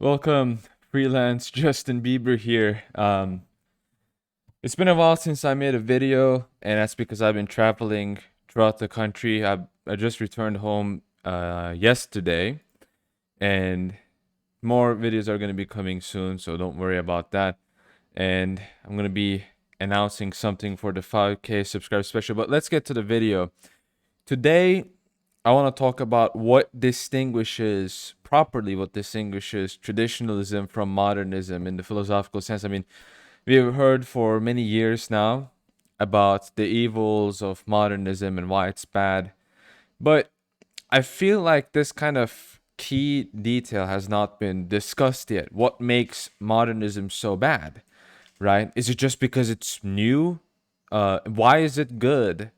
Welcome, freelance Justin Bieber here. It's been a while since I made a video, and that's because I've been traveling throughout the country. I just returned home yesterday, and more videos are going to be coming soon, so don't worry about that. And I'm going to be announcing something for the 5K subscribe special, but let's get to the video. Today, I want to talk about what distinguishes traditionalism from modernism in the philosophical sense. I mean, we have heard for many years now about the evils of modernism and why it's bad, but I feel like this kind of key detail has not been discussed yet. What makes modernism so bad, right? Is it just because it's new? Why is it good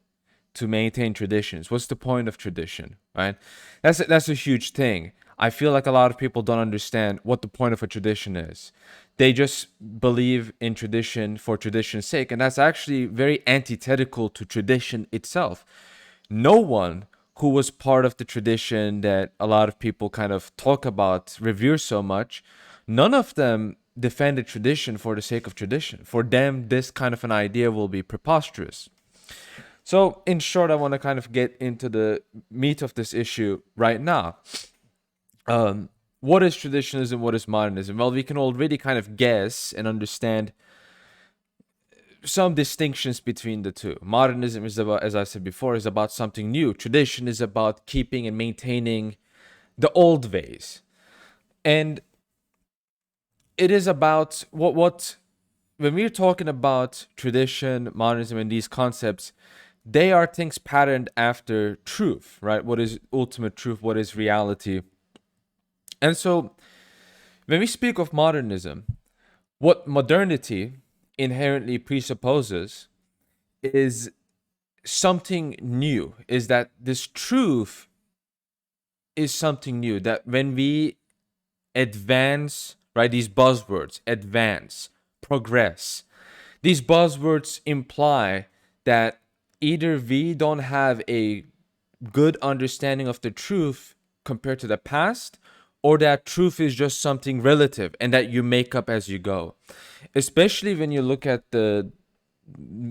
to maintain traditions? What's the point of tradition, right? That's a huge thing. I feel like a lot of people don't understand what the point of a tradition is. They just believe in tradition for tradition's sake, and that's actually very antithetical to tradition itself. No one who was part of the tradition that a lot of people kind of talk about, revere so much, none of them defended tradition for the sake of tradition. For them, this kind of an idea will be preposterous. So, in short, I want to kind of get into the meat of this issue right now. What is traditionalism? What is modernism? Well, we can already kind of guess and understand some distinctions between the two. Modernism is about, as I said before, is about something new. Tradition is about keeping and maintaining the old ways. And it is about what when we're talking about tradition, modernism, and these concepts, they are things patterned after truth, right? What is ultimate truth? What is reality? And so when we speak of modernism, what modernity inherently presupposes is something new, is that this truth is something new. That when we advance, right, these buzzwords, advance, progress, these buzzwords imply that either we don't have a good understanding of the truth compared to the past, or that truth is just something relative and that you make up as you go. Especially when you look at the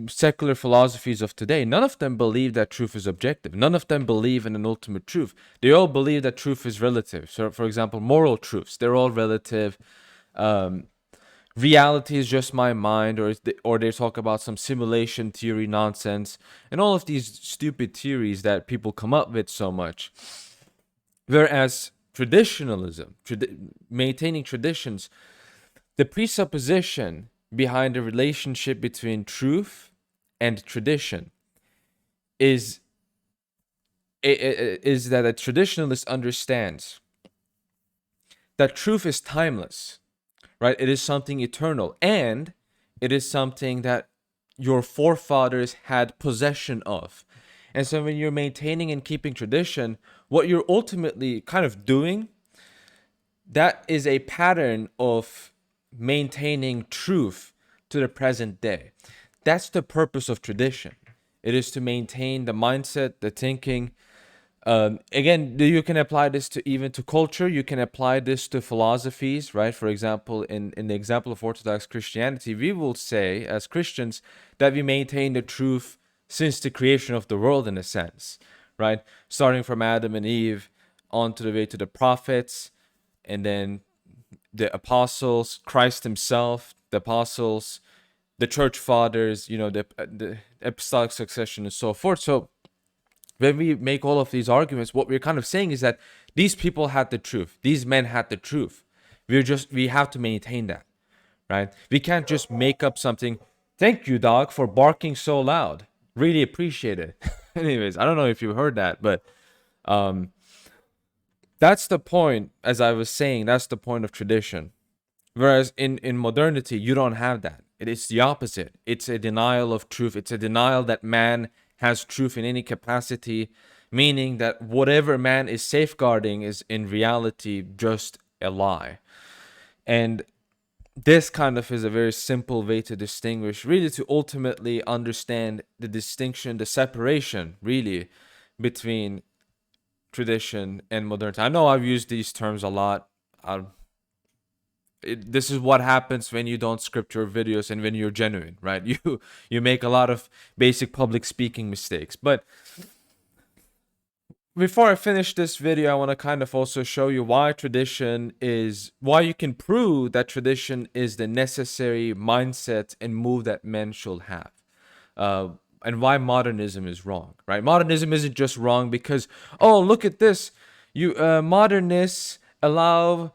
secular philosophies of today, none of them believe that truth is objective. None of them believe in an ultimate truth. They all believe that truth is relative. So, for example, moral truths, they're all relative. Um, Reality is just my mind, or they talk about some simulation theory nonsense, and all of these stupid theories that people come up with so much. Whereas traditionalism, maintaining traditions, the presupposition behind the relationship between truth and tradition is is that a traditionalist understands that truth is timeless, right? It is something eternal, and it is something that your forefathers had possession of. And so when you're maintaining and keeping tradition, what you're ultimately kind of doing, that is a pattern of maintaining truth to the present day. That's the purpose of tradition. It is to maintain the mindset, the thinking. Again, you can apply this to even to culture. You can apply this to philosophies, right? For example, in the example of Orthodox Christianity, we will say as Christians that we maintain the truth since the creation of the world, in a sense, right? Starting from Adam and Eve on to the way to the prophets, and then the apostles, Christ himself, the apostles, the church fathers, the apostolic succession and so forth. So when we make all of these arguments, what we're kind of saying is that these people had the truth. These men had the truth. We have to maintain that, right? We can't just make up something. Thank you, dog, for barking so loud. Really appreciate it. Anyways, I don't know if you heard that, but um, that's the point. As I was saying, that's the point of tradition. Whereas in modernity, you don't have that. It is the opposite. It's a denial of truth. It's a denial that man has truth in any capacity, meaning that whatever man is safeguarding is in reality just a lie. And this kind of is a very simple way to distinguish, really, to ultimately understand the distinction, the separation, really, between tradition and modernity. I know I've used these terms a lot. This is what happens when you don't script your videos and when you're genuine, right? You make a lot of basic public speaking mistakes. But before I finish this video, I want to kind of also show you why you can prove that tradition is the necessary mindset and move that men should have. Uh, and why modernism is wrong, right? Modernism isn't just wrong because, oh, look at this. You modernists allow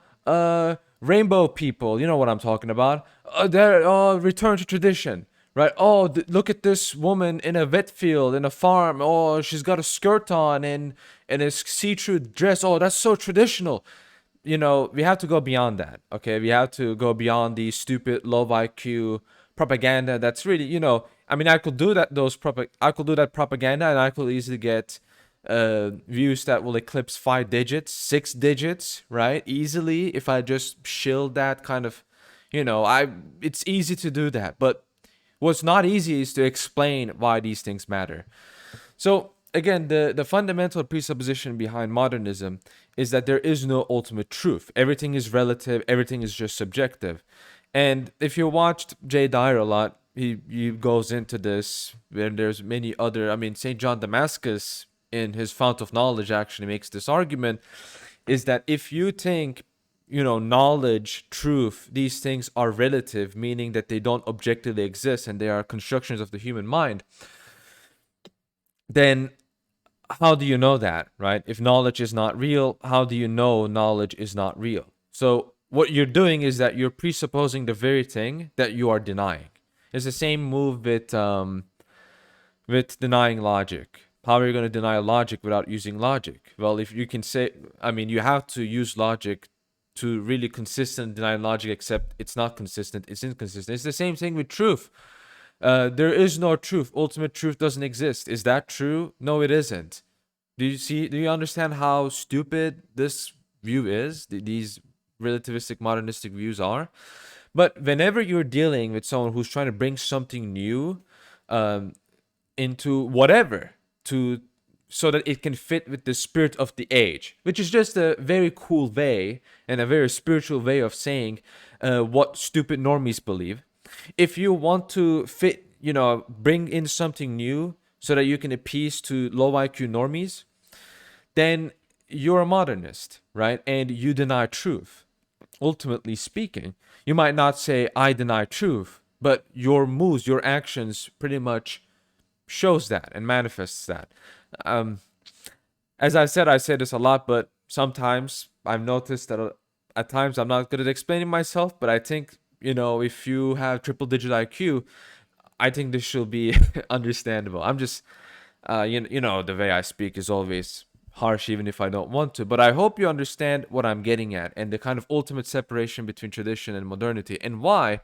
rainbow people. You know what I'm talking about. They're return to tradition, right? Oh, look at this woman in a wet field in a farm. Oh, she's got a skirt on and a see-through dress. Oh, that's so traditional. We have to go beyond that. Okay, we have to go beyond the stupid low IQ propaganda. That's really, I mean, I could do that. I could do that propaganda, and I could easily get views that will eclipse 5 digits, 6 digits, right? Easily, if I just shield that kind of, it's easy to do that. But what's not easy is to explain why these things matter. So again, the fundamental presupposition behind modernism is that there is no ultimate truth. Everything is relative. Everything is just subjective. And if you watched Jay Dyer a lot, he goes into this. And there's many other. I mean, Saint John Damascus in his Fount of Knowledge actually makes this argument: is that if you think knowledge, truth, these things are relative, meaning that they don't objectively exist and they are constructions of the human mind, then how do you know that, right? If knowledge is not real, how do you know knowledge is not real? So what you're doing is that you're presupposing the very thing that you are denying. It's the same move with denying logic. How are you going to deny logic without using logic? Well, if you can say, I mean, you have to use logic to really consistent deny logic, except it's not consistent, it's inconsistent. It's the same thing with truth. There is no truth. Ultimate truth doesn't exist. Is that true? No, it isn't. Do you understand how stupid this view is? These relativistic modernistic views are. But whenever you're dealing with someone who's trying to bring something new into whatever to so that it can fit with the spirit of the age, which is just a very cool way and a very spiritual way of saying what stupid normies believe. If you want to fit, bring in something new so that you can appease to low IQ normies, then you're a modernist, right? And you deny truth. Ultimately speaking, you might not say, I deny truth, but your moves, your actions pretty much shows that and manifests that. As I said, I say this a lot, but sometimes I've noticed that at times I'm not good at explaining myself, but I think, if you have triple digit IQ, I think this should be understandable. I'm just, the way I speak is always harsh, even if I don't want to. But I hope you understand what I'm getting at and the kind of ultimate separation between tradition and modernity and why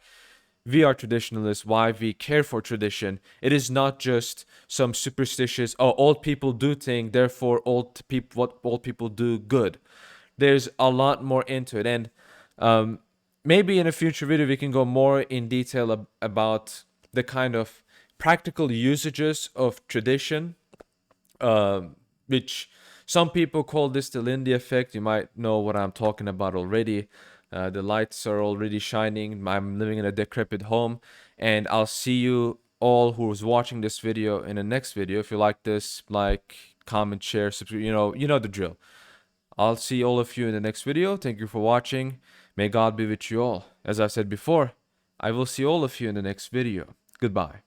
we are traditionalists, why we care for tradition. It is not just some superstitious, oh, old people do thing, therefore what old people do good. There's a lot more into it. And maybe in a future video, we can go more in detail about the kind of practical usages of tradition, which some people call this the Lindy effect. You might know what I'm talking about already. The lights are already shining. I'm living in a decrepit home. And I'll see you all who's watching this video in the next video. If you like this, like, comment, share, subscribe. You know the drill. I'll see all of you in the next video. Thank you for watching. May God be with you all. As I said before, I will see all of you in the next video. Goodbye.